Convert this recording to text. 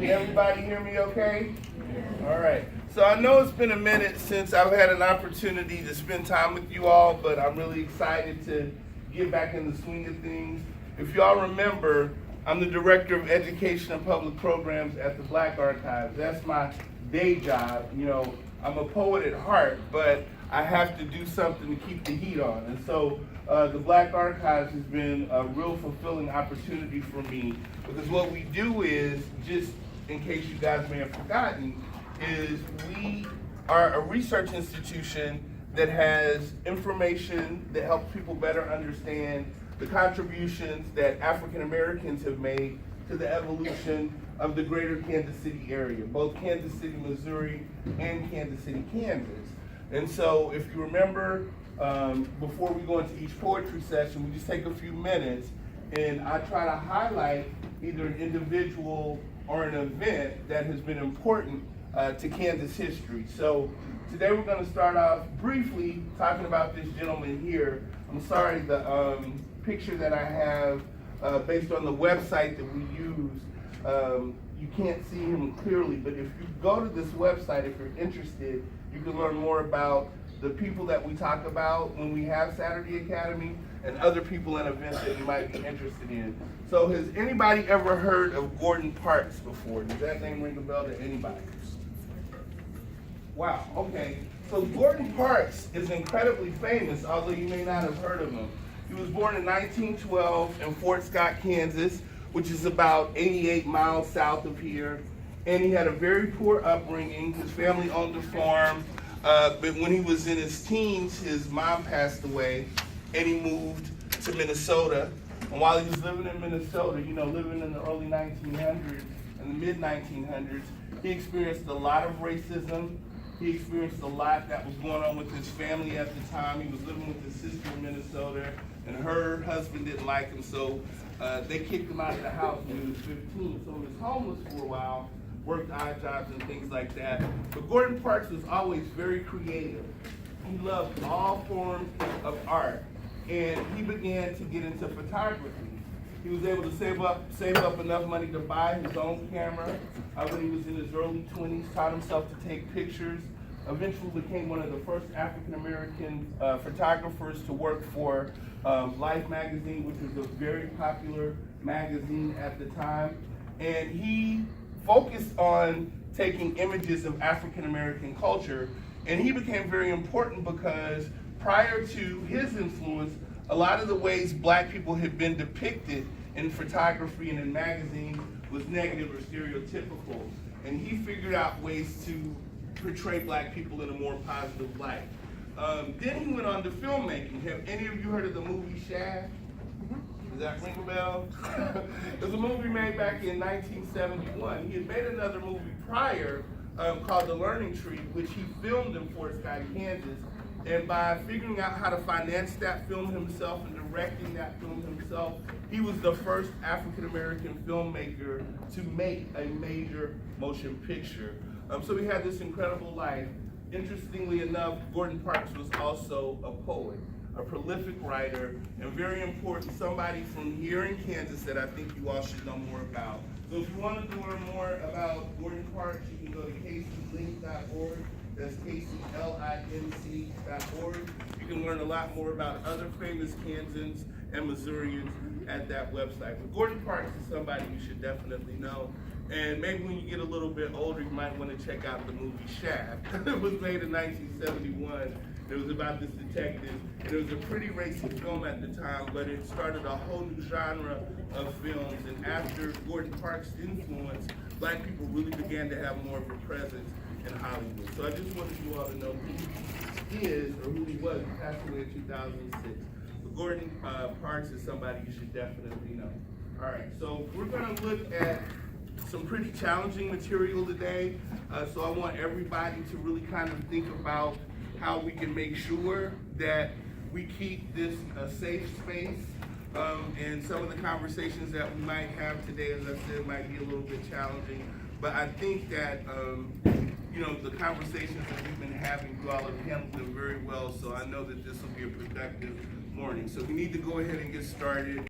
Can everybody hear me okay? All right. So I know it's been a minute since I've had an opportunity to spend time with you all, but I'm really excited to get back in the swing of things. If y'all remember, I'm the Director of Education and Public Programs at the Black Archives. That's my day job. You know, I'm a poet at heart, but I have to do something to keep the heat on. And so the Black Archives has been a real fulfilling opportunity for me, because what we do is, just in case you guys may have forgotten, is we are a research institution that has information that helps people better understand the contributions that African Americans have made to the evolution of the greater Kansas City area, both Kansas City, Missouri, and Kansas City, Kansas. And so if you remember, before we go into each poetry session, we just take a few minutes and I try to highlight either an individual or an event that has been important to Kansas history. So today we're going to start off briefly talking about this gentleman here. I'm sorry, the picture that I have based on the website that we use, you can't see him clearly, but if you go to this website, if you're interested, you can learn more about the people that we talk about when we have Saturday Academy and other people and events that you might be interested in. So has anybody ever heard of Gordon Parks before? Does that name ring a bell to anybody? Wow, okay. So Gordon Parks is incredibly famous, although you may not have heard of him. He was born in 1912 in Fort Scott, Kansas, which is about 88 miles south of here. And he had a very poor upbringing. His family owned a farm, but when he was in his teens, his mom passed away, and he moved to Minnesota. And while he was living in Minnesota, you know, living in the early 1900s and the mid 1900s, he experienced a lot of racism. He experienced a lot that was going on with his family at the time. He was living with his sister in Minnesota, and her husband didn't like him, so they kicked him out of the house when he was 15. So he was homeless for a while, worked odd jobs and things like that. But Gordon Parks was always very creative. He loved all forms of art, and he began to get into photography. He was able to save up enough money to buy his own camera when he was in his early 20s, taught himself to take pictures, eventually became one of the first African-American photographers to work for Life magazine, which was a very popular magazine at the time. And he focused on taking images of African-American culture, and he became very important because prior to his influence, a lot of the ways black people had been depicted in photography and in magazines was negative or stereotypical. And he figured out ways to portray black people in a more positive light. Then he went on to filmmaking. Have any of you heard of the movie Shaft? Does that ring a bell? It was a movie made back in 1971. He had made another movie prior called The Learning Tree, which he filmed in Fort Scott, Kansas. And by figuring out how to finance that film himself and directing that film himself, he was the first African-American filmmaker to make a major motion picture. So he had this incredible life. Interestingly enough, Gordon Parks was also a poet, a prolific writer, and very important, somebody from here in Kansas that I think you all should know more about. So if you wanted to learn more about Gordon Parks, you can go to kclink.org. That's kclinc.org. You can learn a lot more about other famous Kansans and Missourians at that website. But Gordon Parks is somebody you should definitely know. And maybe when you get a little bit older, you might want to check out the movie Shaft. It was made in 1971. It was about this detective, and it was a pretty racist film at the time, but it started a whole new genre of films. And after Gordon Parks' influence, black people really began to have more of a presence in Hollywood. So I just wanted you all to know who he is, or who he was. He passed away in 2006. But Gordon Parks is somebody you should definitely know. All right, so we're going to look at some pretty challenging material today. So I want everybody to really kind of think about how we can make sure that we keep this a safe space. And some of the conversations that we might have today, as I said, might be a little bit challenging. But I think that you know, the conversations that we've been having, you all have handled them very well. So I know that this will be a productive morning. So we need to go ahead and get started.